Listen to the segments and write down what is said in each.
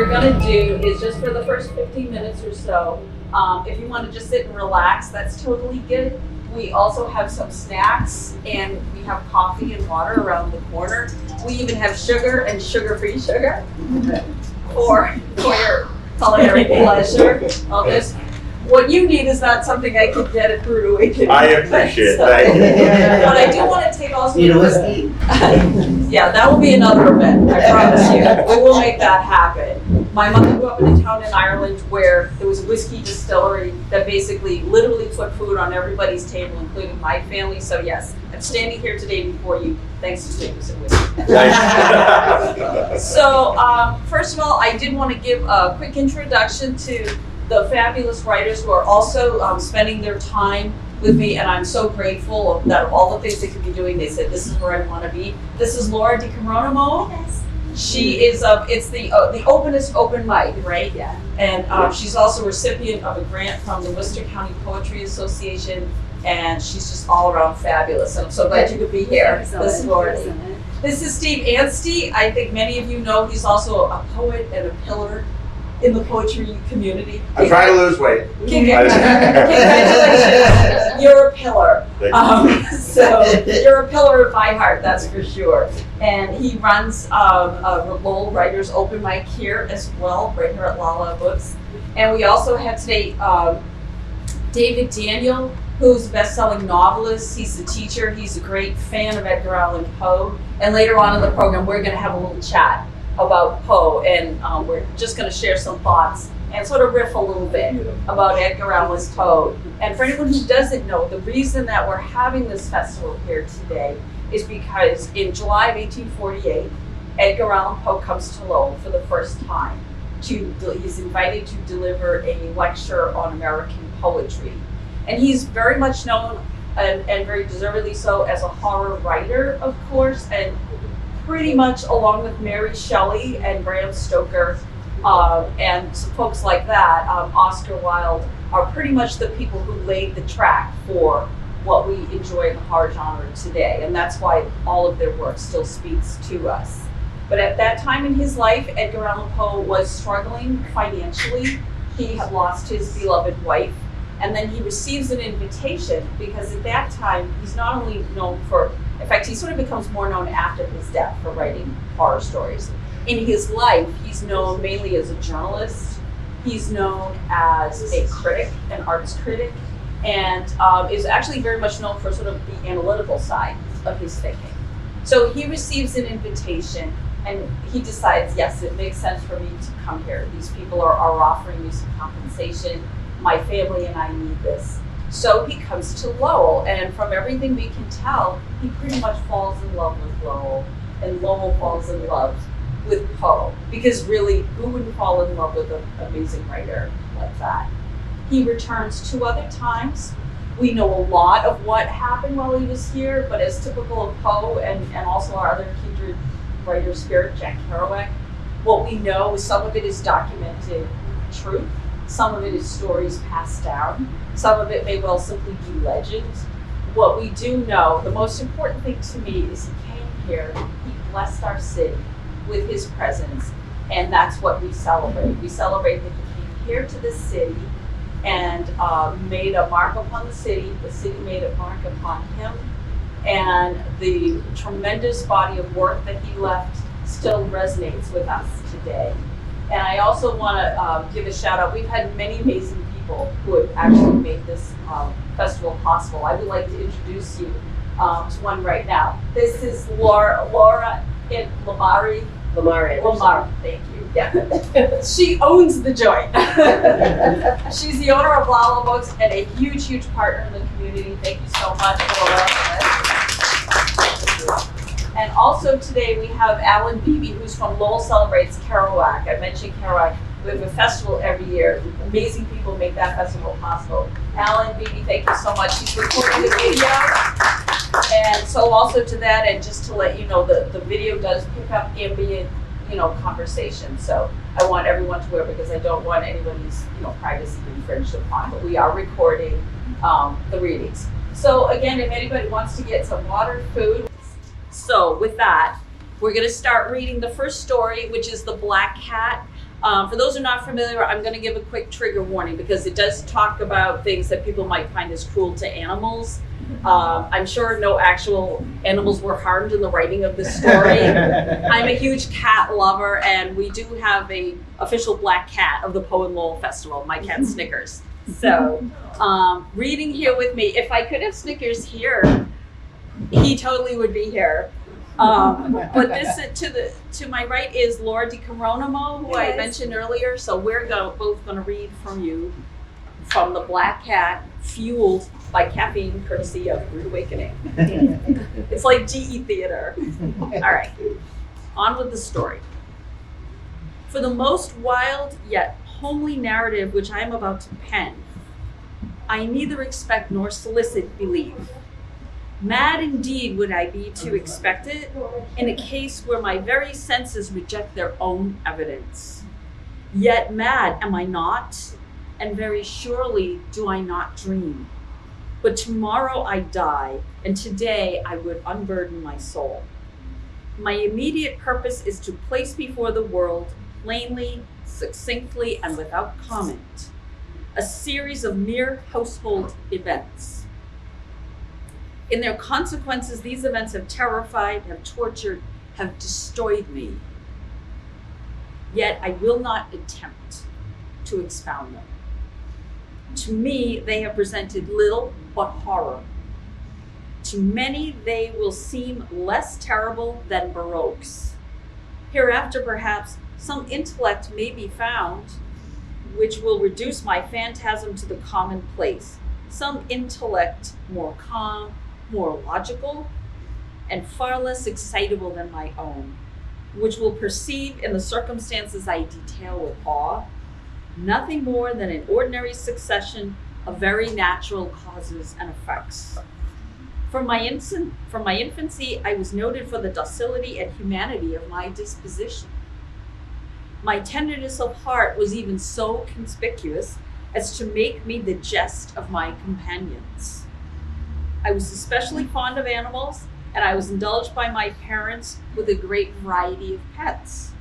we're gonna do is just for the first 15 minutes or so, if you want to just sit and relax, that's totally good. We also have some snacks and we have coffee and water around the corner. We even have sugar and sugar-free sugar for your culinary pleasure of this. What you need is not something I could get at Brewed Awakening. I appreciate it, thank you. But I do want to take also. You know whiskey? Yeah, that will be another event, I promise you. We will make that happen. My mother grew up in a town in Ireland where there was a whiskey distillery that basically literally put food on everybody's table, including my family. So yes, I'm standing here today before you thanks to Staples and Whiskey. So first of all, I did want to give a quick introduction to the fabulous writers who are also spending their time with me, and I'm so grateful that of all the things they could be doing, they said, this is where I want to be. This is Laura DiCaronimo. Yes. She is, it's the openest open mic, right? Yeah. And she's also a recipient of a grant from the Worcester County Poetry Association, and she's just all around fabulous. And I'm so glad you could be here this morning. This is Stephan Anstey. I think many of you know he's also a poet and a pillar in the poetry community. I'm trying to lose weight. Congratulations. You're a pillar. So you're a pillar by heart, that's for sure. And he runs a Lowell Writers Open Mic here as well, right here at Lala Books. And we also have today David Daniel, who's a best-selling novelist. He's a teacher. He's a great fan of Edgar Allan Poe. And later on in the program, we're going to have a little chat about Poe, and we're just going to share some thoughts and sort of riff a little bit about Edgar Allan Poe. And for anyone who doesn't know, the reason that we're having this festival here today is because in July of 1848, Edgar Allan Poe comes to Lowell for the first time. He's invited to deliver a lecture on American poetry. And he's very much known, and very deservedly so, as a horror writer, of course, and pretty much along with Mary Shelley and Bram Stoker and some folks like that, Oscar Wilde, are pretty much the people who laid the track for what we enjoy in the horror genre today. And that's why all of their work still speaks to us. But at that time in his life, Edgar Allan Poe was struggling financially. He had lost his beloved wife. And then he receives an invitation because at that time, he's not only known for, in fact, he sort of becomes more known after his death for writing horror stories. In his life, he's known mainly as a journalist. He's known as a critic, an arts critic, and is actually very much known for sort of the analytical side of his thinking. So he receives an invitation and he decides, yes, it makes sense for me to come here. These people are offering me some compensation. My family and I need this. So he comes to Lowell, and from everything we can tell, he pretty much falls in love with Lowell, and Lowell falls in love with Poe. Because really, who wouldn't fall in love with an amazing writer like that? He returns 2 other times. We know a lot of what happened while he was here, but as typical of Poe and also our other kindred writer spirit, Jack Kerouac, what we know is some of it is documented truth. Some of it is stories passed down. Some of it may well simply be legend. What we do know, the most important thing to me is he came here, he blessed our city with his presence, and that's what we celebrate. We celebrate that he came here to the city and made a mark upon the city made a mark upon him, and the tremendous body of work that he left still resonates with us today. And I also want to give a shout out. We've had many amazing people who have actually made this festival possible. I would like to introduce you to one right now. This is Laura Lamari. Lamar, thank you. Yeah. She owns the joint. She's the owner of Lala Books and a huge, huge partner in the community. Thank you so much, Laura. And also today we have Alan Beebe, who's from Lowell Celebrates Kerouac. I mentioned Kerouac. We have a festival every year. Amazing people make that festival possible. Alan Beebe, thank you so much. He's recording the video. And so also to that, and just to let you know, the video does pick up ambient, conversation. So I want everyone to wear, because I don't want anybody's, privacy infringed upon. But we are recording the readings. So again, if anybody wants to get some water, food. So with that, we're going to start reading the first story, which is The Black Cat For those who are not familiar, I'm going to give a quick trigger warning because it does talk about things that people might find as cruel to animals. I'm sure no actual animals were harmed in the writing of this story. I'm a huge cat lover, and we do have a official black cat of the Poe and Lowell Festival. My cat Snickers. So, reading here with me. If I could have Snickers here, he totally would be here. But this to my right is Laura DiCaronimo, who I mentioned earlier. So we're both going to read from you from the Black Cat, fueled by caffeine, courtesy of Rude Awakening. It's like GE Theater. All right, on with the story. For the most wild yet homely narrative which I am about to pen, I neither expect nor solicit belief. Mad indeed would I be to expect it in a case where my very senses reject their own evidence. Yet mad am I not, and very surely do I not dream. But tomorrow I die, and today I would unburden my soul. My immediate purpose is to place before the world, plainly, succinctly, and without comment, a series of mere household events. In their consequences, these events have terrified, have tortured, have destroyed me. Yet I will not attempt to expound them. To me, they have presented little but horror. To many, they will seem less terrible than Baroque's. Hereafter, perhaps, some intellect may be found which will reduce my phantasm to the commonplace. Some intellect more calm, more logical, and far less excitable than my own, which will perceive in the circumstances I detail with awe nothing more than an ordinary succession of very natural causes and effects. From my infancy, I was noted for the docility and humanity of my disposition. My tenderness of heart was even so conspicuous as to make me the jest of my companions. I was especially fond of animals, and I was indulged by my parents with a great variety of pets.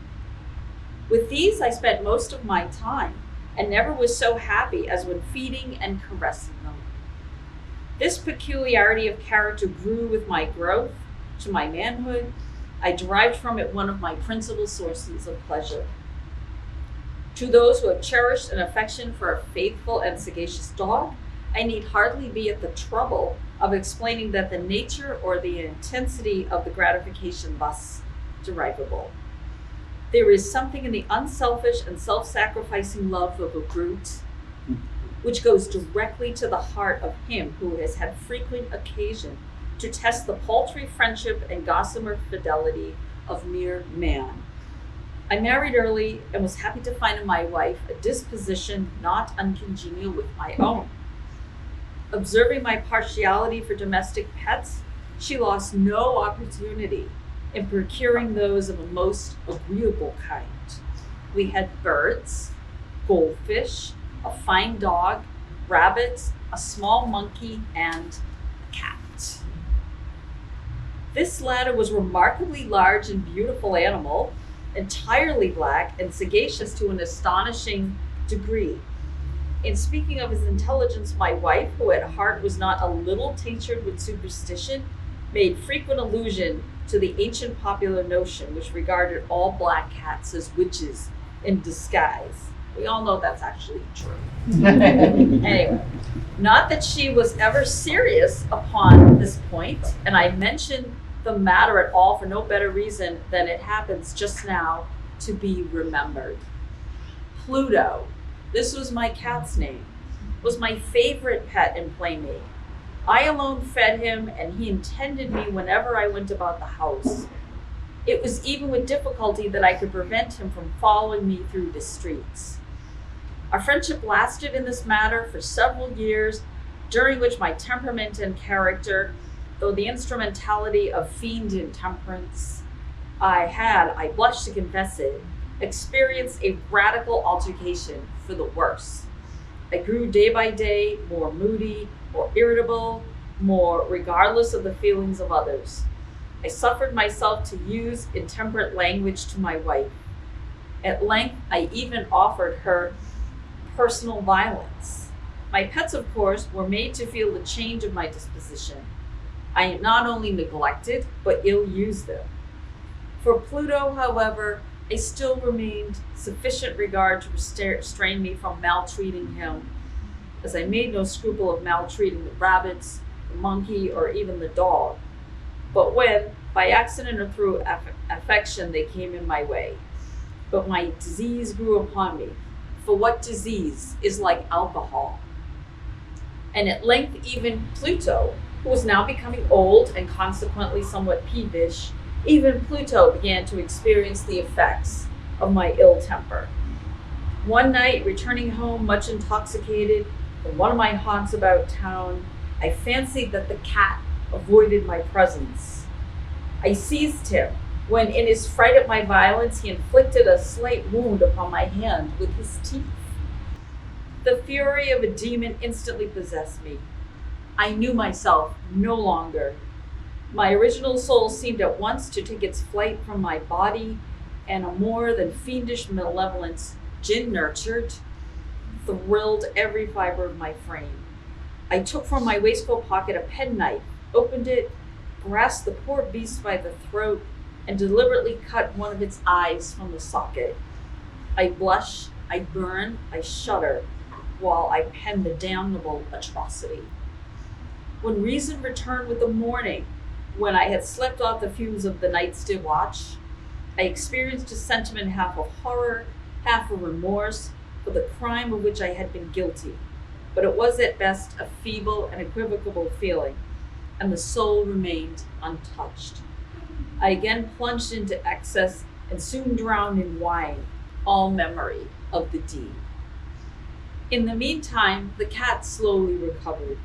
With these, I spent most of my time, and never was so happy as when feeding and caressing them. This peculiarity of character grew with my growth to my manhood. I derived from it one of my principal sources of pleasure. To those who have cherished an affection for a faithful and sagacious dog, I need hardly be at the trouble of explaining that the nature or the intensity of the gratification thus derivable. There is something in the unselfish and self-sacrificing love of a brute which goes directly to the heart of him who has had frequent occasion to test the paltry friendship and gossamer fidelity of mere man. I married early and was happy to find in my wife a disposition not uncongenial with my own. Observing my partiality for domestic pets, she lost no opportunity in procuring those of a most agreeable kind. We had birds, goldfish, a fine dog, rabbits, a small monkey, and a cat. This latter was a remarkably large and beautiful animal, entirely black and sagacious to an astonishing degree. In speaking of his intelligence, my wife, who at heart was not a little tinctured with superstition, made frequent allusion to the ancient popular notion which regarded all black cats as witches in disguise. We all know that's actually true. Anyway, not that she was ever serious upon this point, and I mention the matter at all for no better reason than it happens just now to be remembered. Pluto, this was my cat's name, was my favorite pet and playmate. I alone fed him, and he attended me whenever I went about the house. It was even with difficulty that I could prevent him from following me through the streets. Our friendship lasted in this matter for several years, during which my temperament and character, though the instrumentality of fiend intemperance, I blush to confess it, experienced a radical altercation for the worse. I grew day by day more moody, more irritable, more regardless of the feelings of others. I suffered myself to use intemperate language to my wife, At length, I even offered her personal violence. My pets, of course, were made to feel the change of my disposition. I not only neglected, but ill-used them. For Pluto, however, I still remained sufficient regard to restrain me from maltreating him, as I made no scruple of maltreating the rabbits, the monkey, or even the dog. But when, by accident or through affection, they came in my way. But my disease grew upon me, for what disease is like alcohol? And at length even Pluto, who was now becoming old and consequently somewhat peevish, even Pluto began to experience the effects of my ill temper. One night, returning home much intoxicated from one of my haunts about town, I fancied that the cat avoided my presence. I seized him, when in his fright at my violence, he inflicted a slight wound upon my hand with his teeth. The fury of a demon instantly possessed me. I knew myself no longer. My original soul seemed at once to take its flight from my body, and a more than fiendish malevolence, gin-nurtured, thrilled every fiber of my frame. I took from my waistcoat pocket a penknife, opened it, grasped the poor beast by the throat, and deliberately cut one of its eyes from the socket. I blush, I burn, I shudder, while I pen the damnable atrocity. When reason returned with the morning, when I had slept off the fumes of the night's watch, I experienced a sentiment half of horror, half of remorse for the crime of which I had been guilty. But it was at best a feeble and equivocal feeling, and the soul remained untouched. I again plunged into excess and soon drowned in wine all memory of the deed. In the meantime, the cat slowly recovered.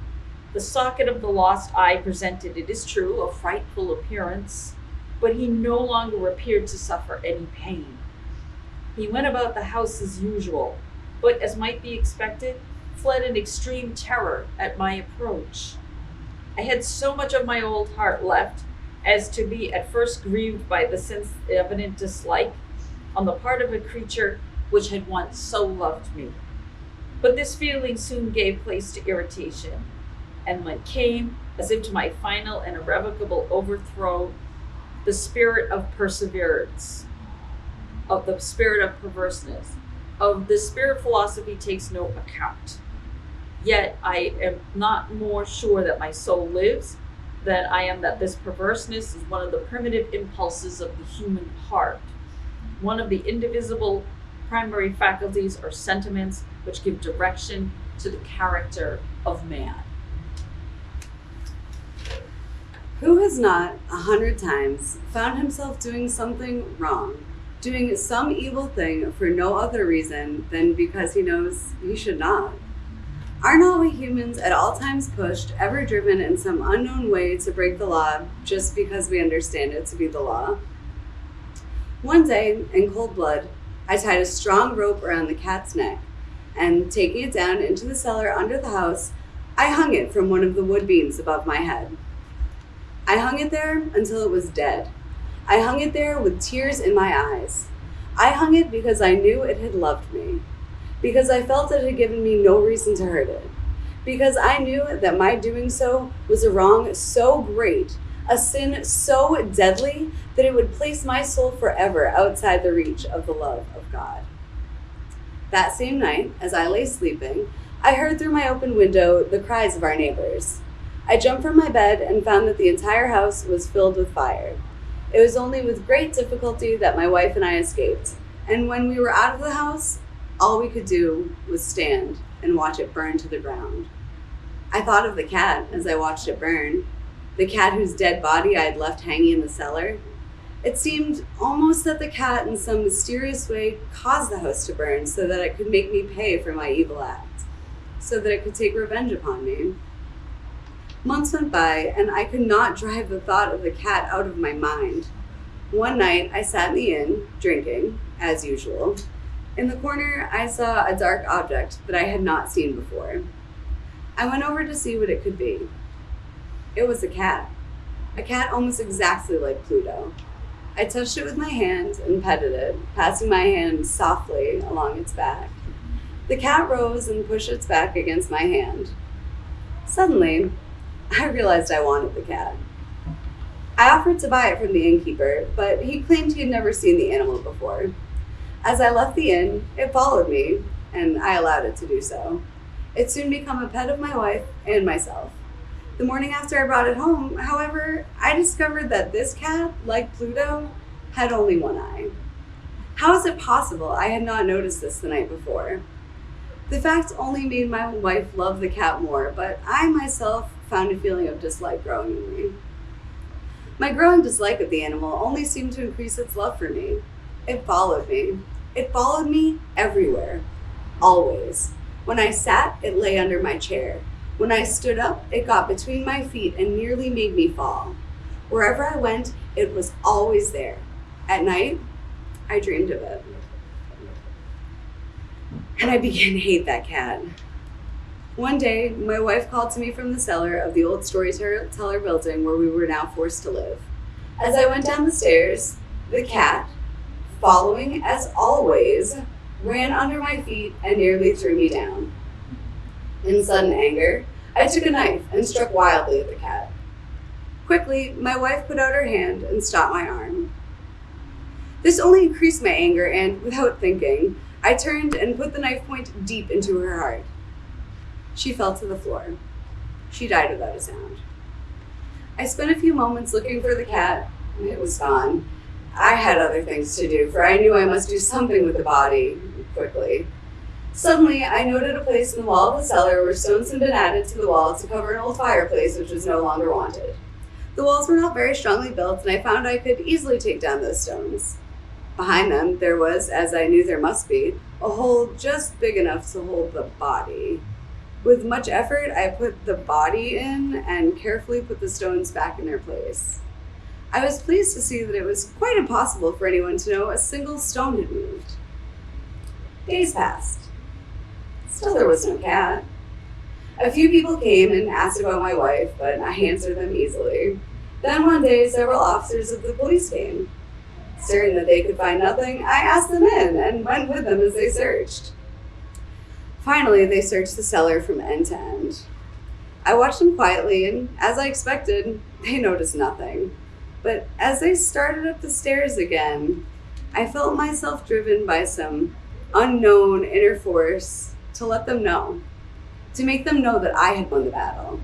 The socket of the lost eye presented, it is true, a frightful appearance, but he no longer appeared to suffer any pain. He went about the house as usual, but as might be expected, fled in extreme terror at my approach. I had so much of my old heart left as to be at first grieved by the since evident dislike on the part of a creature which had once so loved me. But this feeling soon gave place to irritation, and when came, as if to my final and irrevocable overthrow, the spirit of perseverance, of the spirit of perverseness, of the spirit philosophy takes no account. Yet I am not more sure that my soul lives than I am that this perverseness is one of the primitive impulses of the human heart, one of the indivisible primary faculties or sentiments which give direction to the character of man. Who has not 100 times found himself doing something wrong, doing some evil thing for no other reason than because he knows he should not? Are not we humans at all times pushed, ever driven in some unknown way to break the law just because we understand it to be the law? One day, in cold blood, I tied a strong rope around the cat's neck, and taking it down into the cellar under the house, I hung it from one of the wood beams above my head. I hung it there until it was dead. I hung it there with tears in my eyes. I hung it because I knew it had loved me, because I felt it had given me no reason to hurt it, because I knew that my doing so was a wrong so great, a sin so deadly, that it would place my soul forever outside the reach of the love of God. That same night, as I lay sleeping, I heard through my open window the cries of our neighbors. I jumped from my bed and found that the entire house was filled with fire. It was only with great difficulty that my wife and I escaped, and when we were out of the house, all we could do was stand and watch it burn to the ground. I thought of the cat as I watched it burn, the cat whose dead body I had left hanging in the cellar. It seemed almost that the cat in some mysterious way caused the house to burn so that it could make me pay for my evil act, so that it could take revenge upon me. Months went by, and I could not drive the thought of the cat out of my mind. One night, I sat in the inn, drinking, as usual. In the corner, I saw a dark object that I had not seen before. I went over to see what it could be. It was a cat almost exactly like Pluto. I touched it with my hand and petted it, passing my hand softly along its back. The cat rose and pushed its back against my hand. Suddenly, I realized I wanted the cat. I offered to buy it from the innkeeper, but he claimed he had never seen the animal before. As I left the inn, it followed me, and I allowed it to do so. It soon became a pet of my wife and myself. The morning after I brought it home, however, I discovered that this cat, like Pluto, had only one eye. How is it possible I had not noticed this the night before? The fact only made my wife love the cat more, but I myself found a feeling of dislike growing in me. My growing dislike of the animal only seemed to increase its love for me. It followed me. It followed me everywhere, always. When I sat, it lay under my chair. When I stood up, it got between my feet and nearly made me fall. Wherever I went, it was always there. At night, I dreamed of it. And I began to hate that cat. One day, my wife called to me from the cellar of the old storyteller building where we were now forced to live. As I went down the stairs, the cat, following as always, ran under my feet and nearly threw me down. In sudden anger, I took a knife and struck wildly at the cat. Quickly, my wife put out her hand and stopped my arm. This only increased my anger, and without thinking, I turned and put the knife point deep into her heart. She fell to the floor. She died without a sound. I spent a few moments looking for the cat, and it was gone. I had other things to do, for I knew I must do something with the body quickly. Suddenly, I noted a place in the wall of the cellar where stones had been added to the wall to cover an old fireplace which was no longer wanted. The walls were not very strongly built, and I found I could easily take down those stones. Behind them, there was, as I knew there must be, a hole just big enough to hold the body. With much effort, I put the body in and carefully put the stones back in their place. I was pleased to see that it was quite impossible for anyone to know a single stone had moved. Days passed. Still there was no cat. A few people came and asked about my wife, but I answered them easily. Then one day, several officers of the police came. Certain that they could find nothing, I asked them in and went with them as they searched. Finally, they searched the cellar from end to end. I watched them quietly, and as I expected, they noticed nothing. But as they started up the stairs again, I felt myself driven by some unknown inner force to let them know, to make them know that I had won the battle.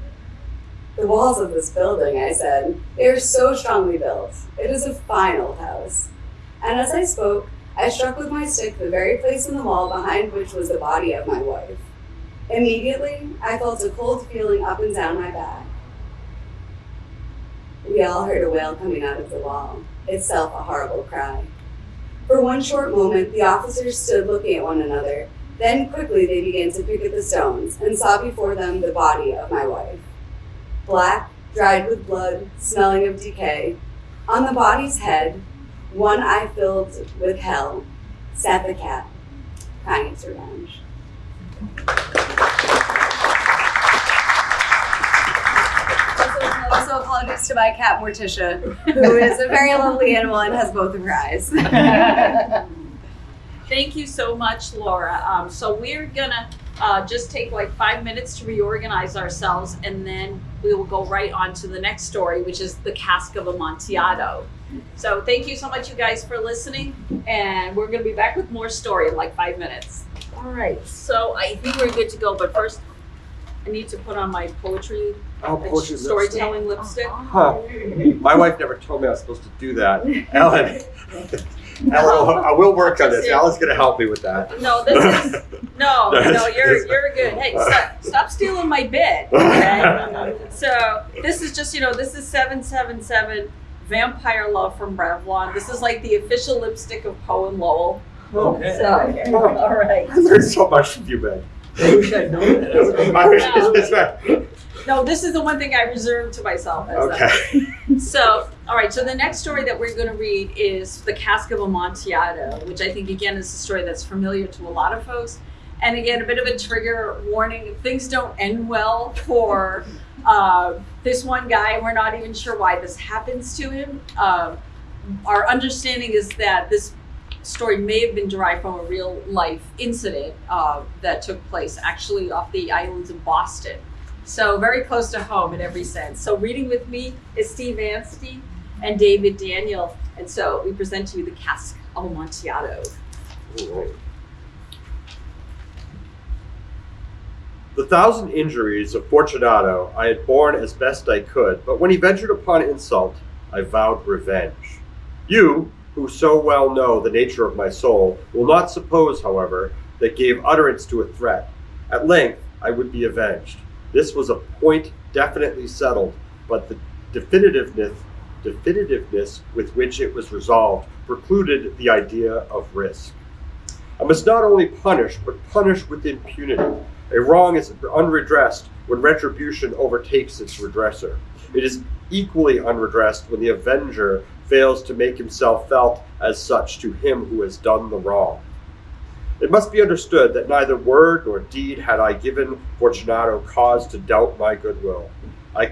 The walls of this building, I said, they are so strongly built. It is a fine old house. And as I spoke, I struck with my stick the very place in the wall behind which was the body of my wife. Immediately, I felt a cold feeling up and down my back. We all heard a wail coming out of the wall, itself a horrible cry. For one short moment, the officers stood looking at one another. Then quickly they began to pick at the stones and saw before them the body of my wife. Black, dried with blood, smelling of decay. On the body's head, one eye filled with hell, sat the cat, crying its revenge. Also apologies to my cat Morticia, who is a very lovely animal and has both of her eyes. Thank you so much, Laura. So we're gonna just take like 5 minutes to reorganize ourselves, and then we will go right on to the next story, which is the Cask of Amontillado. So thank you so much, you guys, for listening, and we're gonna be back with more story in like 5 minutes. All right, so I think we're good to go, but first I need to put on my poetry storytelling lipstick. Huh. My wife never told me I was supposed to do that. Ellen, I will work on this. Ellen's going to help me with that. No, you're good. Hey, stop stealing my bit. Okay? So this is just, this is 777 Vampire Love from Revlon. This is like the official lipstick of Poe and Lowell. Okay. So, all right. I learned so much from you, Ben. I wish I'd known that. No, this is the one thing I reserved to myself. Okay. So, all right. So the next story that we're going to read is the Cask of Amontillado, which I think, again, is a story that's familiar to a lot of folks. And again, a bit of a trigger warning. Things don't end well for this one guy. We're not even sure why this happens to him. our understanding is that this story may have been derived from a real life incident that took place actually off the islands of Boston. So very close to home in every sense. So reading with me is Stephan Anstey and David Daniel. And so we present to you the Cask of Amontillado. The 1,000 injuries of Fortunato I had borne as best I could, but when he ventured upon insult, I vowed revenge. You, who so well know the nature of my soul, will not suppose, however, that gave utterance to a threat. At length, I would be avenged. This was a point definitely settled, but the definitiveness with which it was resolved precluded the idea of risk. I must not only punish, but punish with impunity. A wrong is unredressed when retribution overtakes its redresser. It is equally unredressed when the avenger fails to make himself felt as such to him who has done the wrong. It must be understood that neither word nor deed had I given Fortunato cause to doubt my goodwill. I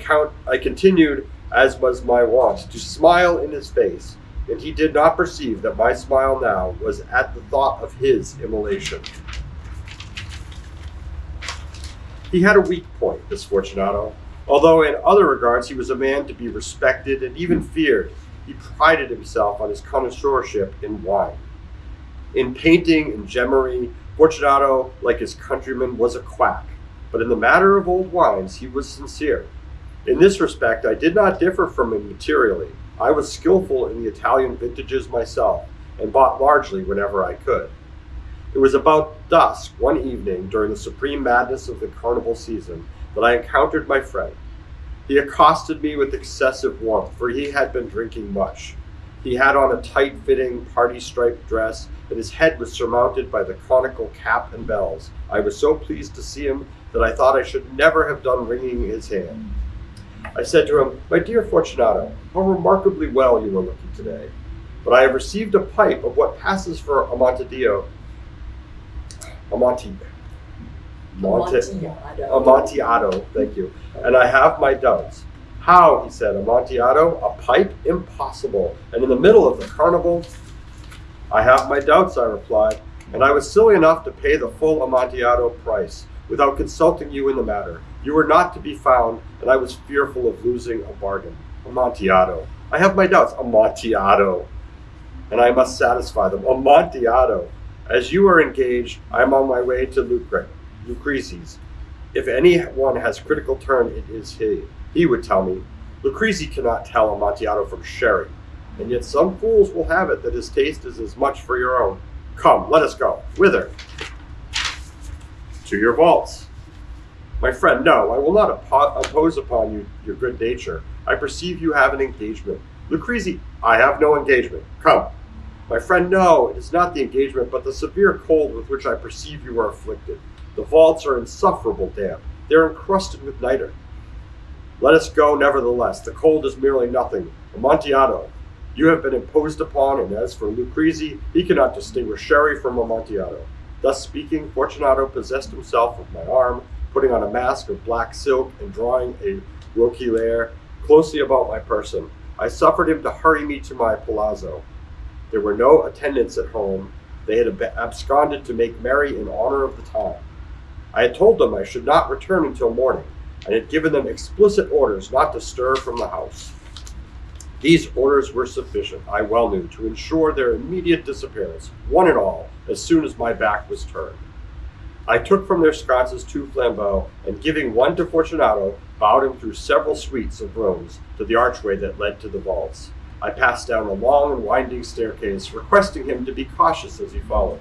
continued, as was my wont, to smile in his face, and he did not perceive that my smile now was at the thought of his immolation. He had a weak point, this Fortunato. Although in other regards he was a man to be respected and even feared, he prided himself on his connoisseurship in wine. In painting and gemmery, Fortunato, like his countrymen, was a quack, but in the matter of old wines he was sincere. In this respect I did not differ from him materially. I was skillful in the Italian vintages myself, and bought largely whenever I could. It was about dusk one evening during the supreme madness of the carnival season that I encountered my friend. He accosted me with excessive warmth, for he had been drinking much. He had on a tight-fitting, party-striped dress, and his head was surmounted by the conical cap and bells. I was so pleased to see him that I thought I should never have done wringing his hand. I said to him, "My dear Fortunato, how remarkably well you are looking today. But I have received a pipe of what passes for Amontillado, thank you, and I have my doubts." "How?" he said. "Amontillado? A pipe? Impossible. And in the middle of the carnival?" "I have my doubts," I replied, "and I was silly enough to pay the full Amontillado price, without consulting you in the matter. You were not to be found, and I was fearful of losing a bargain. Amontillado. I have my doubts. Amontillado. And I must satisfy them. Amontillado. As you are engaged, I am on my way to Lucrezi's. If any one has critical turn, it is he. He would tell me. Lucrezi cannot tell Amontillado from sherry, and yet some fools will have it that his taste is as much for your own. Come, let us go. Whither? To your vaults. My friend, no, I will not impose upon you your good nature. I perceive you have an engagement. Lucrezi, I have no engagement. Come. My friend, no, it is not the engagement, but the severe cold with which I perceive you are afflicted. The vaults are insufferable damp. They are encrusted with nitre. Let us go, nevertheless. The cold is merely nothing. Amontillado, you have been imposed upon, and as for Lucrezi, he cannot distinguish sherry from Amontillado. Thus speaking, Fortunato possessed himself of my arm, putting on a mask of black silk and drawing a roquelaire closely about my person. I suffered him to hurry me to my palazzo. There were no attendants at home. They had absconded to make merry in honor of the time. I had told them I should not return until morning, and had given them explicit orders not to stir from the house. These orders were sufficient, I well knew, to ensure their immediate disappearance, one and all, as soon as my back was turned. I took from their sconces 2 flambeaux, and giving one to Fortunato, bowed him through several suites of rooms to the archway that led to the vaults. I passed down a long and winding staircase, requesting him to be cautious as he followed.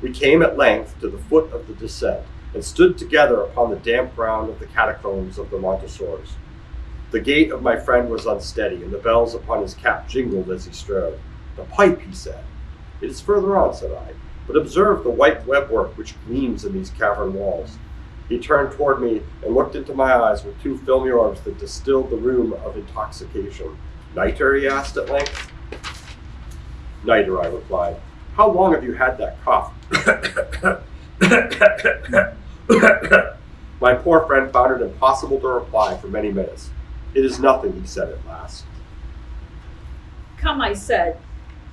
We came at length to the foot of the descent, and stood together upon the damp ground of the catacombs of the Montessors. The gait of my friend was unsteady, and the bells upon his cap jingled as he strode. "The pipe," he said. "It is further on," said I, "but observe the white webwork which gleams in these cavern walls." He turned toward me and looked into my eyes with 2 filmy orbs that distilled the rheum of intoxication. "Nitre?" he asked at length. "Nitre," I replied. "How long have you had that cough?" My poor friend found it impossible to reply for many minutes. "It is nothing," he said at last. Come, I said,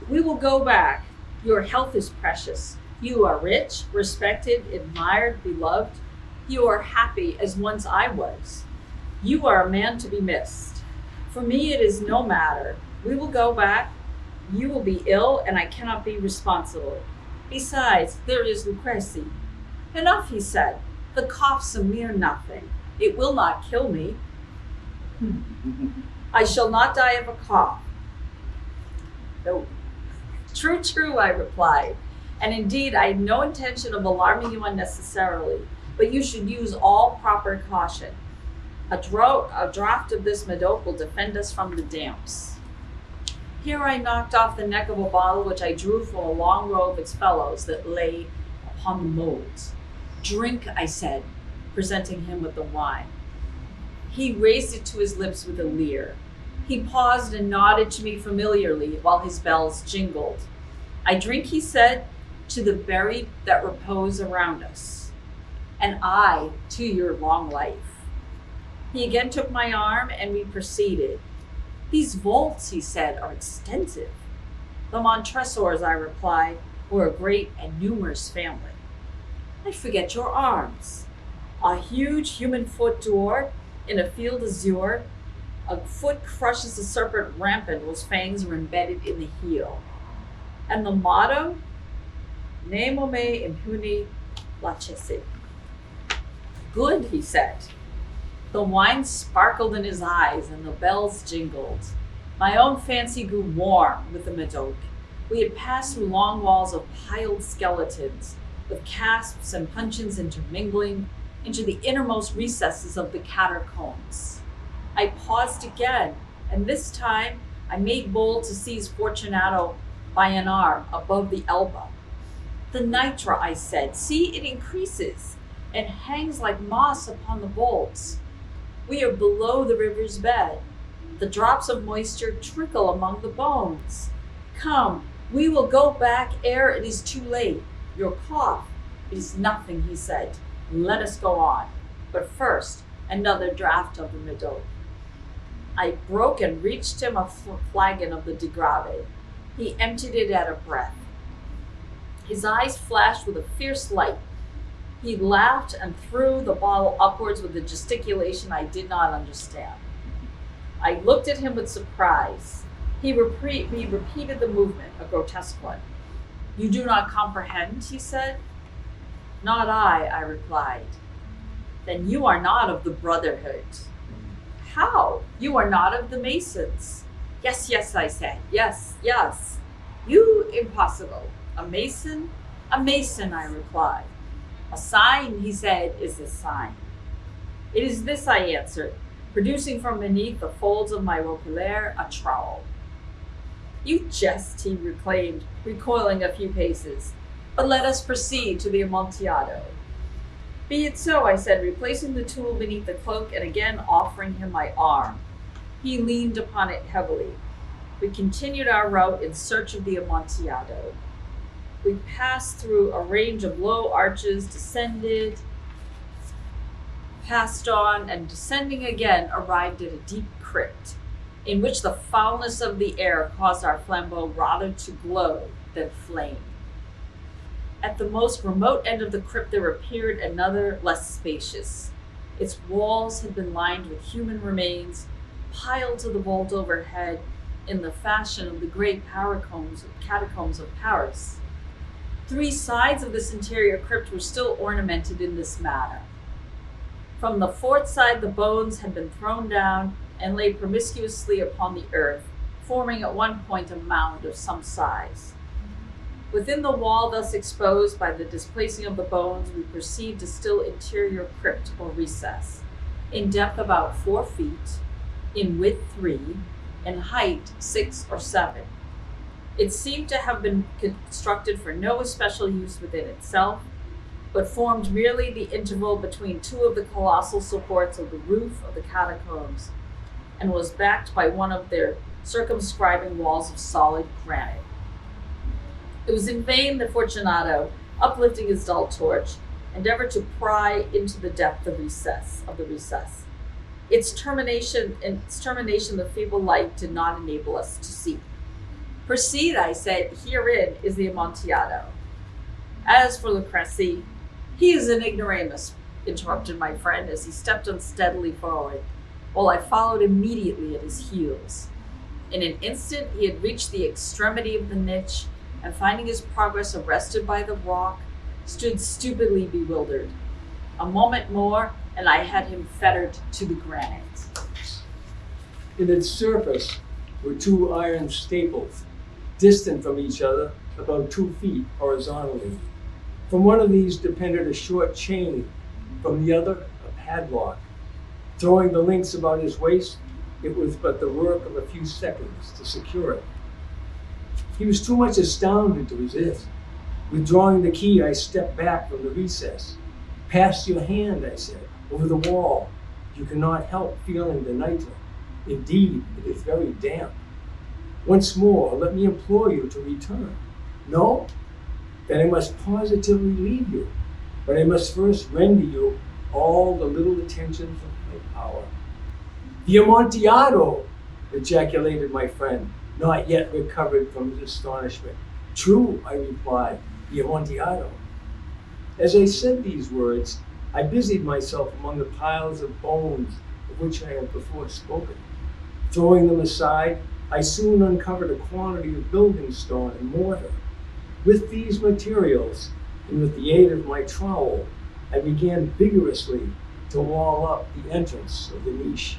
we will go back. Your health is precious. You are rich, respected, admired, beloved. You are happy as once I was. You are a man to be missed. For me, it is no matter. We will go back. You will be ill, and I cannot be responsible. Besides, there is Lucrece. Enough, he said. The cough's a mere nothing. It will not kill me. I shall not die of a cough. No. True, true, I replied. And indeed, I had no intention of alarming you unnecessarily, but you should use all proper caution. A draught of this Medoc will defend us from the damps. Here I knocked off the neck of a bottle which I drew from a long row of its fellows that lay upon the molds. Drink, I said, presenting him with the wine. He raised it to his lips with a leer. He paused and nodded to me familiarly while his bells jingled. I drink, he said, to the buried that repose around us, and I to your long life. He again took my arm and we proceeded. These vaults, he said, are extensive. The Montresors, I replied, were a great and numerous family. I forget your arms. A huge human foot d'or in a field azure. A foot crushes a serpent rampant whose fangs are embedded in the heel. And the motto, Nemo me impune lacesse. Good, he said. The wine sparkled in his eyes and the bells jingled. My own fancy grew warm with the Medoc. We had passed through long walls of piled skeletons, with casps and puncheons intermingling, into the innermost recesses of the catacombs. I paused again, and this time I made bold to seize Fortunato by an arm above the elbow. The nitra, I said, see, it increases and hangs like moss upon the bolts. We are below the river's bed. The drops of moisture trickle among the bones. Come, we will go back ere it is too late. Your cough is nothing, he said. Let us go on. But first, another draught of the Medoc. I broke and reached him a flagon of the de Grave. He emptied it at a breath. His eyes flashed with a fierce light. He laughed and threw the bottle upwards with a gesticulation I did not understand. I looked at him with surprise. He repeated the movement, a grotesque one. You do not comprehend, he said. Not I replied. Then you are not of the Brotherhood. How? You are not of the Masons. Yes, yes, I said. Yes, yes. You, impossible. A Mason? A Mason, I replied. A sign, he said, is a sign. It is this, I answered, producing from beneath the folds of my roquelaire a trowel. You jest, he reclaimed, recoiling a few paces. But let us proceed to the Amontillado. Be it so, I said, replacing the tool beneath the cloak and again offering him my arm. He leaned upon it heavily. We continued our route in search of the Amontillado. We passed through a range of low arches, descended, passed on, and descending again, arrived at a deep crypt, in which the foulness of the air caused our flambeau rather to glow than flame. At the most remote end of the crypt there appeared another less spacious. Its walls had been lined with human remains, piled to the vault overhead in the fashion of the great catacombs of Paris. 3 sides of this interior crypt were still ornamented in this manner. From the 4th side the bones had been thrown down and lay promiscuously upon the earth, forming at one point a mound of some size. Within the wall thus exposed by the displacing of the bones, we perceived a still interior crypt or recess, in depth about 4 feet, in width 3, and height 6 or 7. It seemed to have been constructed for no especial use within itself, but formed merely the interval between 2 of the colossal supports of the roof of the catacombs, and was backed by one of their circumscribing walls of solid granite. It was in vain that Fortunato, uplifting his dull torch, endeavored to pry into the depth of the recess. Its termination the feeble light did not enable us to see. Proceed, I said, herein is the Amontillado. As for Lucrezi, he is an ignoramus, interrupted my friend as he stepped unsteadily forward, while I followed immediately at his heels. In an instant, he had reached the extremity of the niche, and finding his progress arrested by the rock, stood stupidly bewildered. A moment more, and I had him fettered to the granite. In its surface were two iron staples, distant from each other about 2 feet horizontally. From one of these depended a short chain, from the other a padlock. Throwing the links about his waist, it was but the work of a few seconds to secure it. He was too much astounded to resist. Withdrawing the key, I stepped back from the recess. Pass your hand, I said, over the wall. You cannot help feeling the nitro. Indeed, it is very damp. Once more, let me implore you to return. No? Then I must positively leave you. But I must first render you all the little attentions of my power. The Amontillado, ejaculated my friend, not yet recovered from his astonishment. True, I replied, the Amontillado. As I said these words, I busied myself among the piles of bones of which I have before spoken. Throwing them aside, I soon uncovered a quantity of building stone and mortar. With these materials, and with the aid of my trowel, I began vigorously to wall up the entrance of the niche.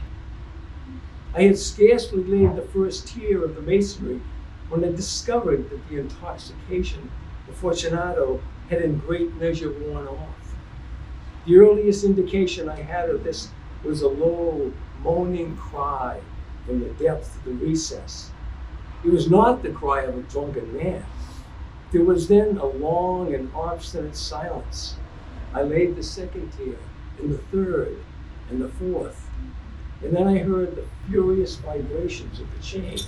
I had scarcely laid the first tier of the masonry when I discovered that the intoxication of Fortunato had in great measure worn off. The earliest indication I had of this was a low, moaning cry from the depth of the recess. It was not the cry of a drunken man. There was then a long and obstinate silence. I laid the second tier, and the third, and the fourth, and then I heard the furious vibrations of the chain.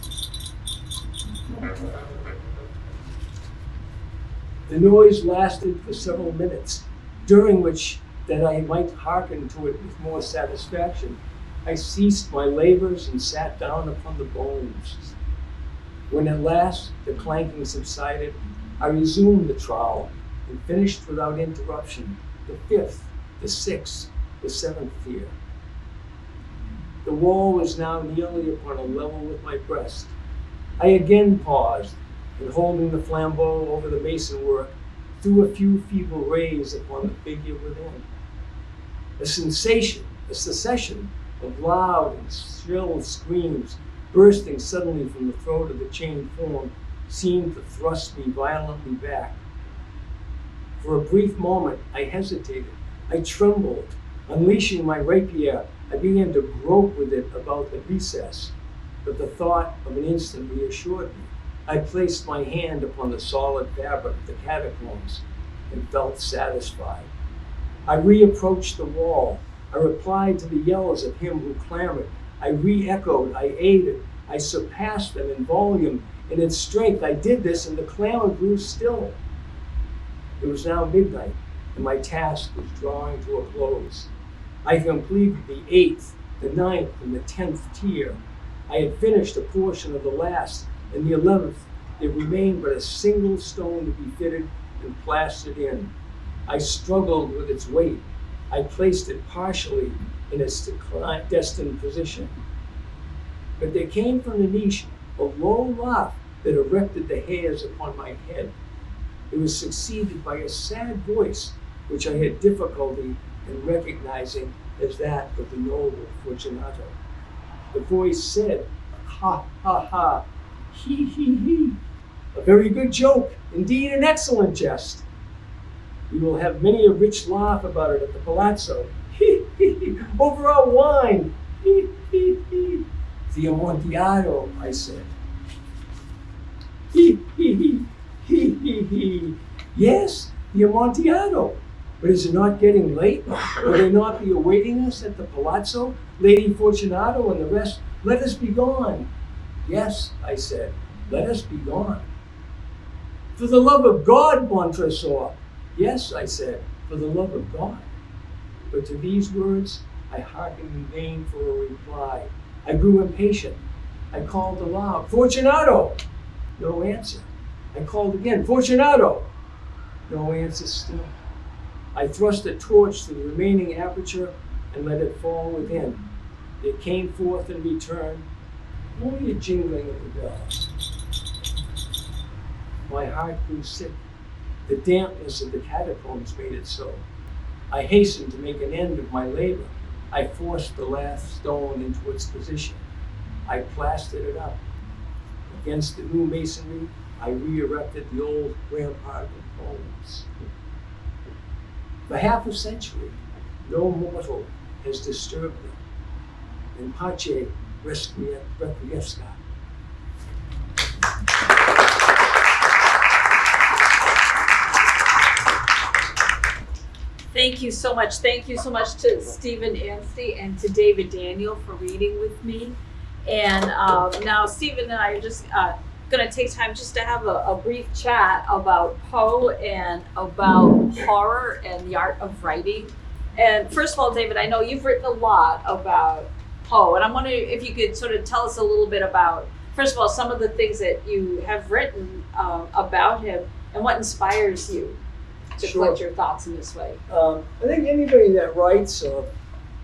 The noise lasted for several minutes, during which, that I might hearken to it with more satisfaction, I ceased my labors and sat down upon the bones. When at last the clanking subsided, I resumed the trowel and finished without interruption the fifth, the sixth, the seventh tier. The wall was now nearly upon a level with my breast. I again paused, and holding the flambeau over the mason work, threw a few feeble rays upon the figure within. A succession of loud and shrill screams bursting suddenly from the throat of the chained form seemed to thrust me violently back. For a brief moment, I hesitated. I trembled. Unleashing my rapier, I began to grope with it about the recess, but the thought of an instant reassured me. I placed my hand upon the solid fabric of the catacombs and felt satisfied. I reapproached the wall. I replied to the yells of him who clamored. I re-echoed, I aided, I surpassed them in volume and in strength. I did this, and the clamor grew still. It was now midnight, and my task was drawing to a close. I completed the 8th, the 9th, and the 10th tier. I had finished a portion of the last, and the 11th. There remained but a single stone to be fitted and plastered in. I struggled with its weight. I placed it partially in its destined position. But there came from the niche a low laugh that erected the hairs upon my head. It was succeeded by a sad voice, which I had difficulty in recognizing as that of the noble Fortunato. The voice said, "Ha, ha, ha, he, he. A very good joke, indeed an excellent jest. We will have many a rich laugh about it at the palazzo. He, he, over our wine. He, he. The Amontillado," I said. He, he. Yes, the Amontillado. But is it not getting late? Will they not be awaiting us at the palazzo? Lady Fortunato and the rest, let us be gone. Yes, I said, let us be gone. For the love of God, Montresor. Yes, I said, for the love of God. But to these words, I hearkened in vain for a reply. I grew impatient. I called aloud, "Fortunato!" No answer. I called again, Fortunato. No answer still. I thrust a torch to the remaining aperture and let it fall within. It came forth in return, only a jingling of the bell. My heart grew sick. The dampness of the catacombs made it so. I hastened to make an end of my labor. I forced the last stone into its position. I plastered it up. Against the new masonry, I re-erected the old rampart of bones. For half a century, no mortal has disturbed them. In pace requiescat. Thank you so much. Thank you so much to Stephan Anstey and to David Daniel for reading with me. And now Stephan and I are just going to take time just to have a brief chat about Poe and about horror and the art of writing. And first of all, David, I know you've written a lot about Poe, and I'm wondering if you could sort of tell us a little bit about, first of all, some of the things that you have written about him and what inspires you to collect your thoughts in this way. I think anybody that writes or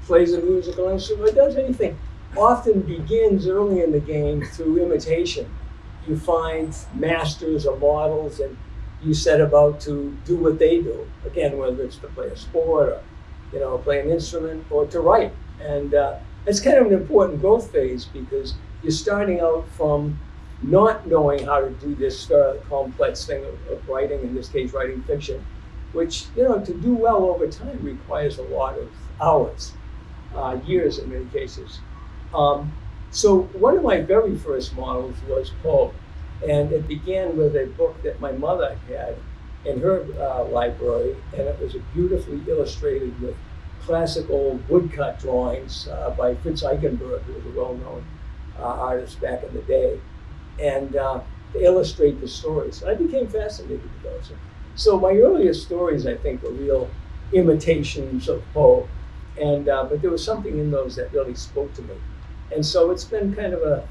plays a musical instrument or does anything often begins early in the game through imitation. You find masters or models and you set about to do what they do. Again, whether it's to play a sport or play an instrument or to write. And it's kind of an important growth phase because you're starting out from not knowing how to do this fairly complex thing of writing, in this case writing fiction, which to do well over time requires a lot of hours, years in many cases. So one of my very first models was Poe, and it began with a book that my mother had in her library, and it was beautifully illustrated with classic old woodcut drawings by Fritz Eichenberg, who was a well-known artist back in the day, and to illustrate the stories. I became fascinated with those. So my earliest stories, I think, were real imitations of Poe, and but there was something in those that really spoke to me. And so it's been kind of a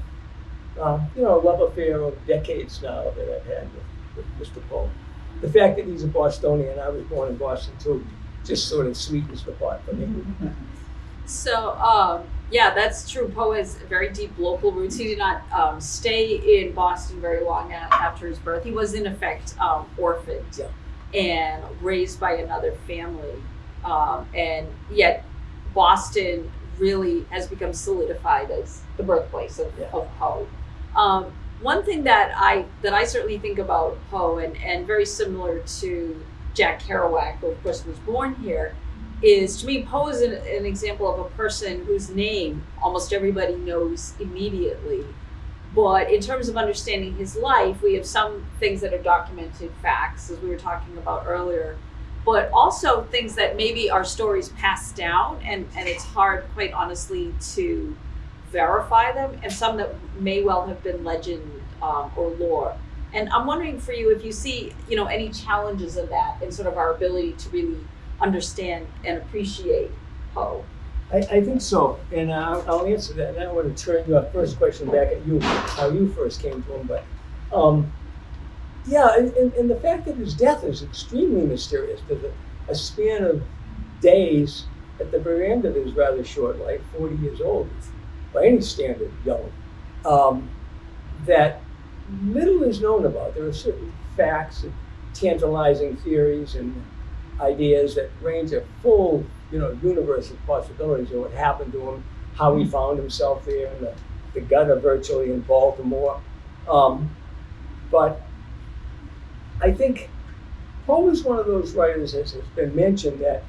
love affair of decades now that I've had with Mr. Poe. The fact that he's a Bostonian, I was born in Boston too, just sort of sweetens the pot for me. So, yeah, that's true. Poe has very deep local roots. He did not stay in Boston very long after his birth. He was, in effect, orphaned and raised by another family. And yet, Boston really has become solidified as the birthplace of Poe. One thing that I certainly think about Poe, and very similar to Jack Kerouac, who of course was born here, is, to me, Poe is an example of a person whose name almost everybody knows immediately. But in terms of understanding his life, we have some things that are documented facts, as we were talking about earlier, but also things that maybe are stories passed down, and it's hard, quite honestly, to verify them, and some that may well have been legend or lore. And I'm wondering for you if you see, any challenges of that in sort of our ability to really understand and appreciate Poe. I think so, and I'll answer that. And I want to turn your first question back at you, how you first came to him. But and the fact that his death is extremely mysterious. There's a span of days at the very end of his rather short life, 40 years old, by any standard, young, that little is known about. There are certain facts and tantalizing theories and ideas that range a full, universe of possibilities of what happened to him, how he found himself there in the gutter virtually in Baltimore. But I think Poe was one of those writers, as has been mentioned, that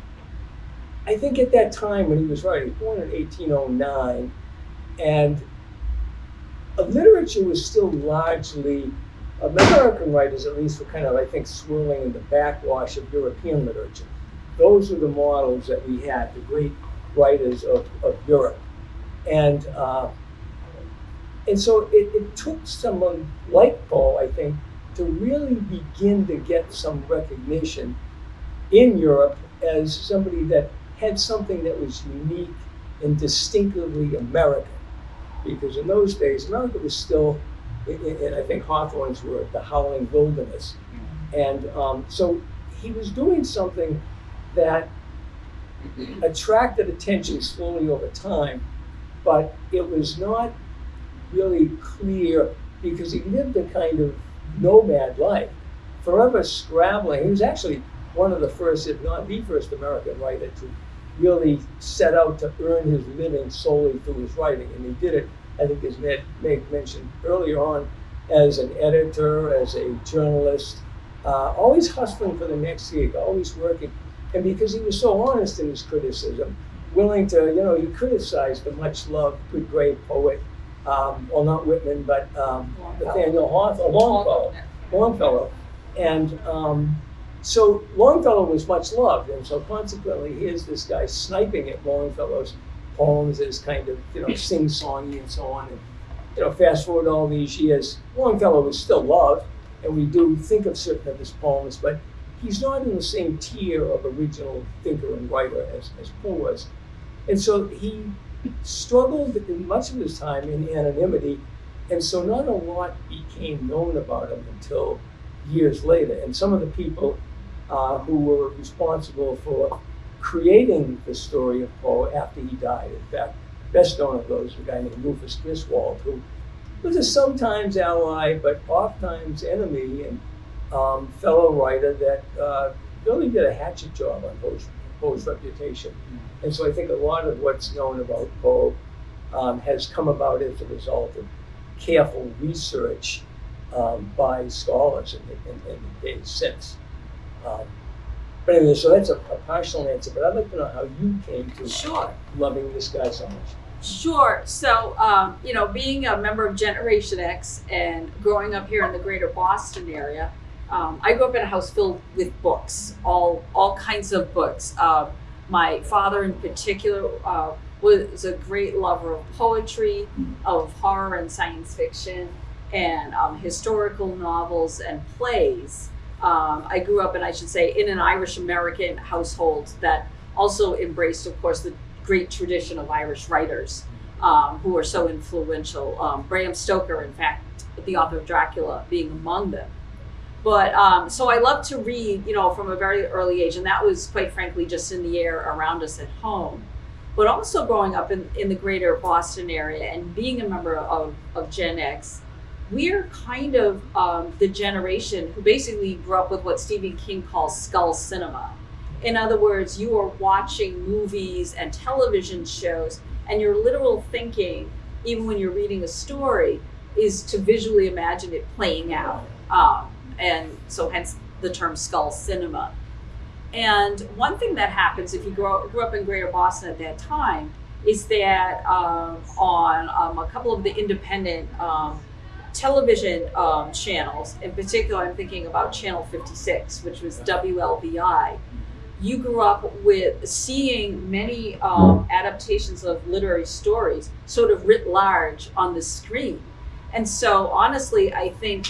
I think at that time when he was writing, he was born in 1809, and literature was still largely, American writers at least, were kind of, I think, swirling in the backwash of European literature. Those were the models that we had, the great writers of Europe. And so it took someone like Poe, I think, to really begin to get some recognition in Europe as somebody that had something that was unique and distinctively American. Because in those days, America was still in I think Hawthorne's word, the howling wilderness. And so he was doing something that attracted attention slowly over time, but it was not really clear because he lived a kind of nomad life, forever scrabbling. He was actually one of the first, if not the first American writer to really set out to earn his living solely through his writing. And he did it, I think, as Meg mentioned earlier on, as an editor, as a journalist, always hustling for the next gig, always working. And because he was so honest in his criticism, willing to, he criticized the much loved, good, great poet, well, not Whitman, but Nathaniel Hawthorne, Longfellow. And so Longfellow was much loved, and so consequently, here's this guy sniping at Longfellow's poems as kind of, sing-songy and so on. And, fast forward all these years, Longfellow was still loved, and we do think of certain of his poems, but he's not in the same tier of original thinker and writer as Poe was. And so he struggled in much of his time in anonymity, and so not a lot became known about him until years later. And some of the people who were responsible for creating the story of Poe after he died, in fact, best known of those was a guy named Rufus Griswold, who was a sometimes ally, but oftentimes enemy, and fellow writer that really did a hatchet job on Poe's reputation. And so I think a lot of what's known about Poe has come about as a result of careful research by scholars in the days since. But anyway, so that's a partial answer, but I'd like to know how you came to loving this guy so much. Sure. So, being a member of Generation X and growing up here in the greater Boston area, I grew up in a house filled with books, all kinds of books. My father in particular was a great lover of poetry, of horror and science fiction, and historical novels and plays. I grew up, in an Irish American household that also embraced, of course, the great tradition of Irish writers who were so influential. Bram Stoker, in fact, the author of Dracula, being among them. But so I love to read, from a very early age, and that was quite frankly just in the air around us at home. But also growing up in the greater Boston area and being a member of Gen X, we're kind of the generation who basically grew up with what Stephen King calls skull cinema. In other words, you are watching movies and television shows, and your literal thinking, even when you're reading a story, is to visually imagine it playing out. And so hence the term skull cinema. And one thing that happens if you grew up in greater Boston at that time is that on a couple of the independent television channels, in particular I'm thinking about Channel 56, which was WLBI, you grew up with seeing many adaptations of literary stories sort of writ large on the screen. And so honestly, I think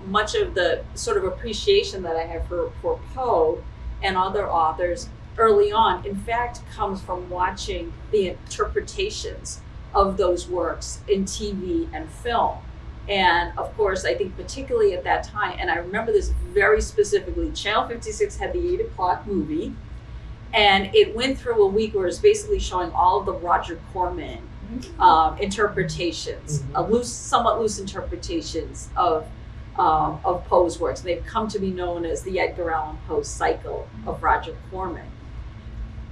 much of the sort of appreciation that I have for Poe and other authors early on, in fact, comes from watching the interpretations of those works in TV and film. And of course, I think particularly at that time, and I remember this very specifically, Channel 56 had the 8 o'clock movie, and it went through a week where it was basically showing all of the Roger Corman interpretations, somewhat loose interpretations of Poe's works. And they've come to be known as the Edgar Allan Poe cycle of Roger Corman.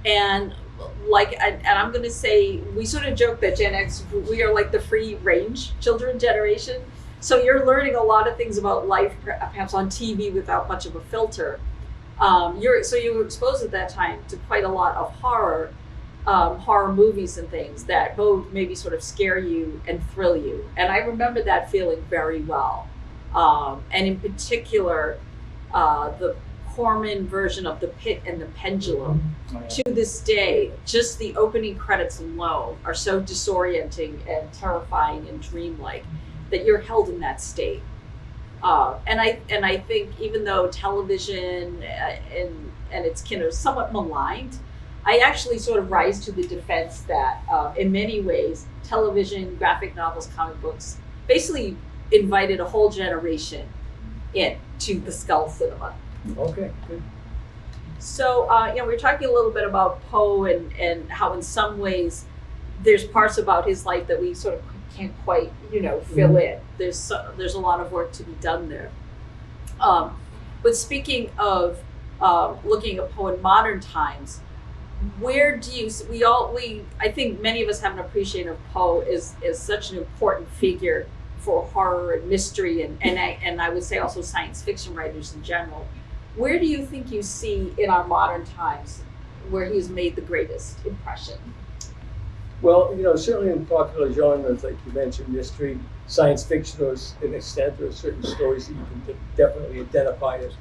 And I'm going to say, we sort of joke that Gen X, we are like the free range children generation. So you're learning a lot of things about life, perhaps on TV without much of a filter. You were exposed at that time to quite a lot of horror movies and things that both maybe sort of scare you and thrill you. And I remember that feeling very well. And in particular, the Corman version of The Pit and the Pendulum. To this day, just the opening credits alone are so disorienting and terrifying and dreamlike that you're held in that state. And I think even though television and its kin are somewhat maligned, I actually sort of rise to the defense that in many ways, television, graphic novels, comic books basically invited a whole generation in to the Skull Cinema. Okay, good. So, we were talking a little bit about Poe and how in some ways there's parts about his life that we sort of can't quite, fill in. There's a lot of work to be done there. But speaking of looking at Poe in modern times, where do you, I think many of us have an appreciation of Poe as such an important figure for horror and mystery and I would say also science fiction writers in general. Where do you think you see in our modern times where he's made the greatest impression? Well, certainly in popular genres, like you mentioned, mystery, science fiction, to an extent, there are certain stories that you can definitely identify as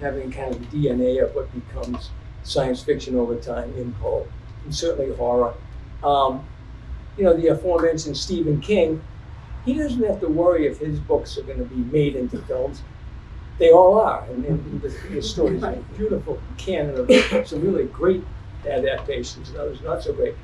having kind of the DNA of what becomes science fiction over time in Poe, and certainly horror. The aforementioned Stephen King, he doesn't have to worry if his books are going to be made into films. They all are, and the stories are beautiful canon of some really great adaptations and others not so great.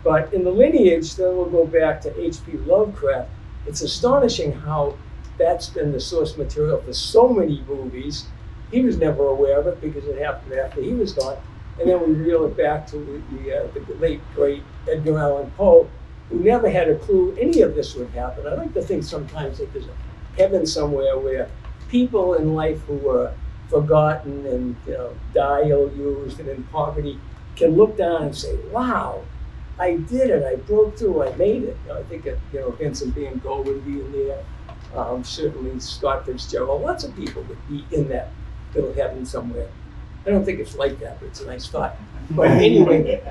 But in the lineage, then we'll go back to H.P. Lovecraft. It's astonishing how that's been the source material for so many movies. He was never aware of it because it happened after he was gone. And then we reel it back to the late, great Edgar Allan Poe, who never had a clue any of this would happen. I like to think sometimes that there's a heaven somewhere where people in life who were forgotten and die ill-used and in poverty can look down and say, wow, I did it, I broke through, I made it. I think Vincent Van Gogh would be in there, certainly Scott Fitzgerald, lots of people would be in that little heaven somewhere. I don't think it's like that, but it's a nice thought. But anyway,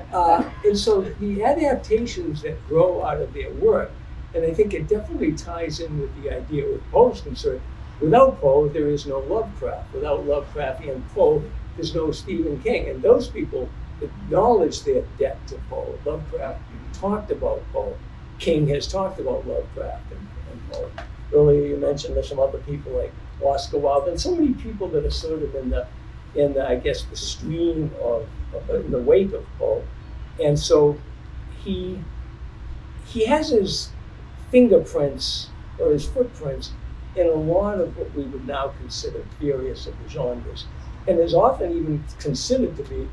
and so the adaptations that grow out of their work, and I think it definitely ties in with the idea with Poe's concerned. Without Poe, there is no Lovecraft. Without Lovecraft and Poe, there's no Stephen King. And those people acknowledge their debt to Poe. Lovecraft talked about Poe. King has talked about Lovecraft and Poe. Earlier you mentioned there's some other people like Oscar Wilde, and so many people that are sort of in the I guess the stream of in the wake of Poe. And so he has his fingerprints or his footprints in a lot of what we would now consider various of the genres, and is often even considered to be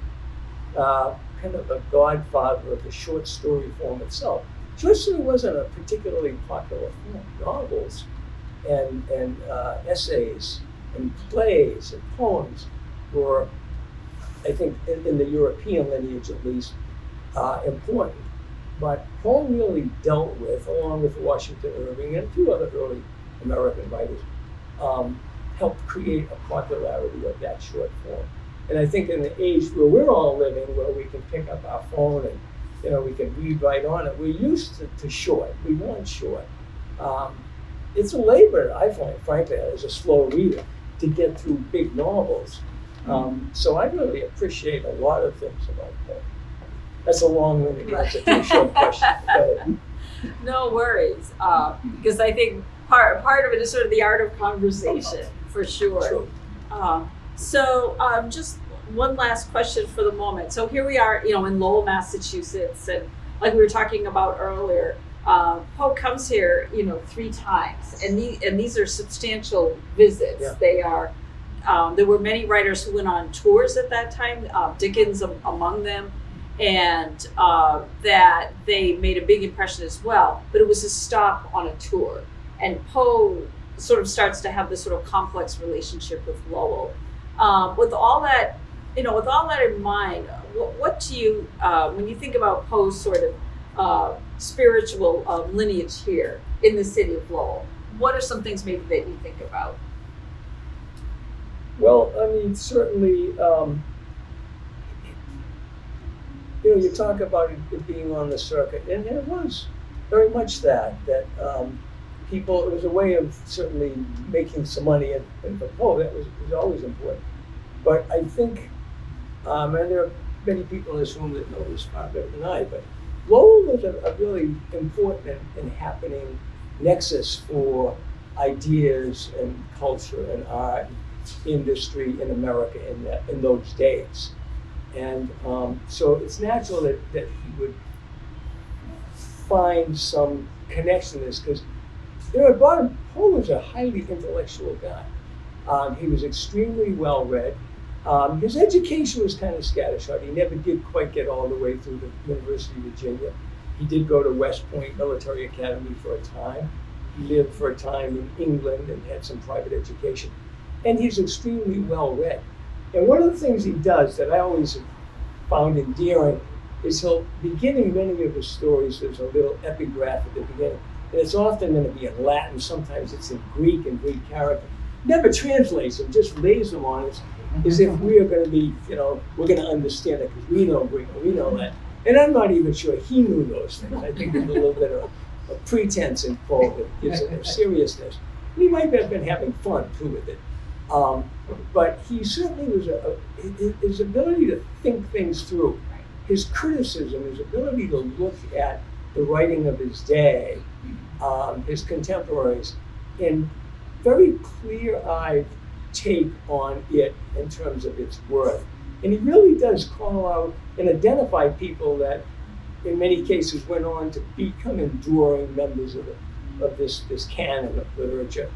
kind of a godfather of the short story form itself. Short story wasn't a particularly popular form. Novels and essays and plays and poems were, I think, in the European lineage at least, important. But Poe really dealt with, along with Washington Irving and a few other early American writers, helped create a popularity of that short form. And I think in the age where we're all living, where we can pick up our phone and we can read right on it, we're used to short. We want short. It's a labor, I find, frankly, as a slow reader, to get through big novels. So I really appreciate a lot of things about Poe. That's a long-winded answer to a short question. No worries, because I think part of it is sort of the art of conversation, for sure. True. So just one last question for the moment. So here we are, in Lowell, Massachusetts, and like we were talking about earlier, Poe comes here, 3 times, and these are substantial visits. Yeah. They are. There were many writers who went on tours at that time, Dickens among them, and that they made a big impression as well. But it was a stop on a tour, and Poe sort of starts to have this sort of complex relationship with Lowell. With all that in mind, what do you, when you think about Poe's sort of spiritual lineage here in the city of Lowell, what are some things maybe that you think about? Well, I mean, certainly, you talk about it being on the circuit, and it was very much that people, it was a way of certainly making some money, and for Poe, that was always important. But I think, and there are many people in this room that know this far better than I, but Lowell was a really important and happening nexus for ideas and culture and art industry in America in those days. And so it's natural that he would find some connection to this, because I brought Poe was a highly intellectual guy. He was extremely well read. His education was kind of scattershot. He never did quite get all the way through the University of Virginia. He did go to West Point Military Academy for a time. He lived for a time in England and had some private education. And he's extremely well read. And one of the things he does that I always found endearing is he'll, beginning many of his stories, there's a little epigraph at the beginning. And it's often going to be in Latin, sometimes it's in Greek and Greek character. Never translates them, just lays them on us as if we are going to be, we're going to understand it because we know Greek and we know Latin. And I'm not even sure he knew those things. I think there's a little bit of a pretense in Poe that gives it a seriousness. He might have been having fun too with it. But he certainly was his ability to think things through, his criticism, his ability to look at the writing of his day, his contemporaries, in very clear-eyed take on it in terms of its worth. And he really does call out and identify people that in many cases went on to become enduring members of this canon of literature.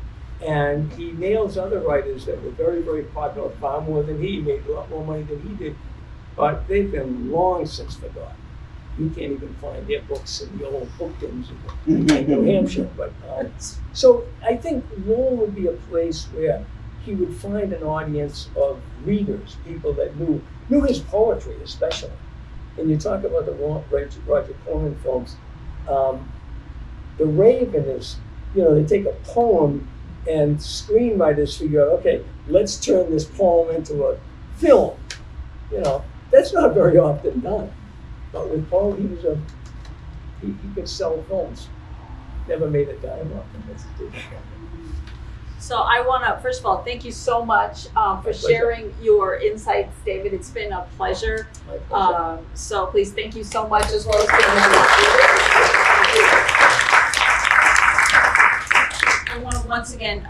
And he nails other writers that were very, very popular, far more than he, made a lot more money than he did, but they've been long since forgotten. You can't even find their books in the old book bins in New Hampshire. But so I think Lowell would be a place where he would find an audience of readers, people that knew his poetry especially. And you talk about the Roger Corman films. The Raven is, they take a poem and screenwriters figure out, okay, let's turn this poem into a film. That's not very often done. But with Poe, he could sell films. Never made a dime off him. So I want to, first of all, thank you so much for sharing your insights, David. It's been a pleasure. My pleasure. So please, thank you so much, as well as I want to once again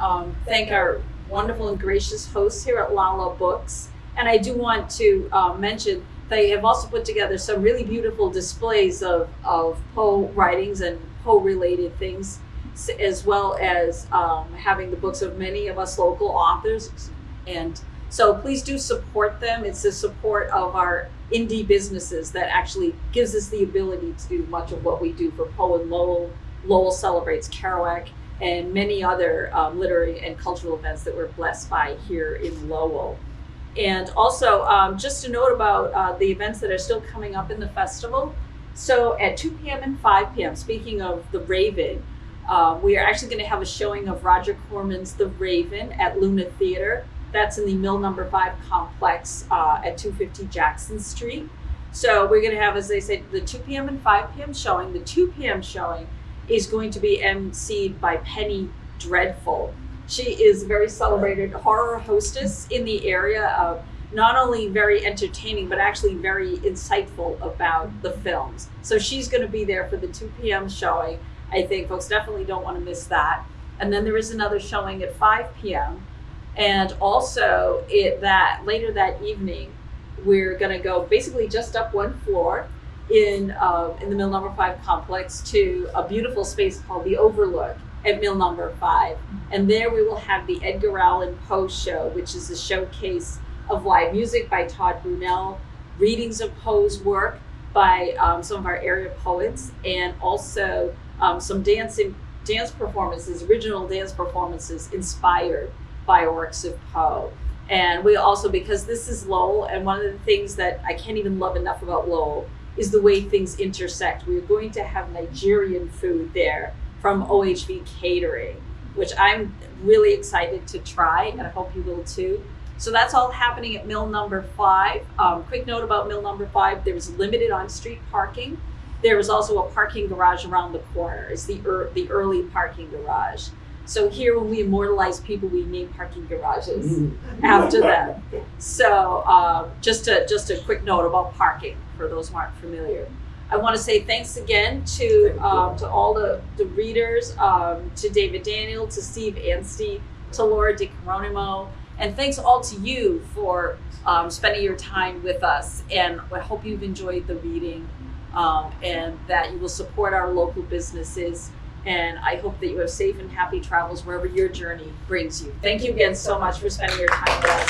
thank our wonderful and gracious hosts here at Lala Books. And I do want to mention they have also put together some really beautiful displays of Poe writings and Poe-related things, as well as having the books of many of us local authors. And so please do support them. It's the support of our indie businesses that actually gives us the ability to do much of what we do for Poe and Lowell. Lowell celebrates Kerouac and many other literary and cultural events that we're blessed by here in Lowell. And also, just a note about the events that are still coming up in the festival. So at 2 p.m. and 5 p.m., speaking of The Raven, we are actually going to have a showing of Roger Corman's The Raven at Luna Theater. That's in the Mill No. 5 complex at 250 Jackson Street. So we're going to have, as they say, the 2 p.m. and 5 p.m. showing. The 2 p.m. showing is going to be emceed by Penny Dreadful. She is a very celebrated horror hostess in the area, not only very entertaining, but actually very insightful about the films. So she's going to be there for the 2 p.m. showing. I think folks definitely don't want to miss that. And then there is another showing at 5 p.m. And also later that evening, we're going to go basically just up one floor in the Mill No. 5 complex to a beautiful space called The Overlook at Mill No. 5. And there we will have the Edgar Allan Poe show, which is a showcase of live music by Todd Brunel, readings of Poe's work by some of our area poets, and also some dance performances, original dance performances inspired by works of Poe. And we also, because this is Lowell, and one of the things that I can't even love enough about Lowell is the way things intersect. We're going to have Nigerian food there from OHV Catering, which I'm really excited to try, and I hope you will too. So that's all happening at Mill No. 5. Quick note about Mill No. 5, there's limited on-street parking. There is also a parking garage around the corner. It's the early parking garage. So here, when we immortalize people, we name parking garages after them. So just a quick note about parking for those who aren't familiar. I want to say thanks again to all the readers, to David Daniel, to Stephan Anstey, to Laura DiCaronimo, and thanks all to you for spending your time with us. And I hope you've enjoyed the reading and that you will support our local businesses And I hope that you have safe and happy travels wherever your journey brings you. Thank you again so much for spending your time with us.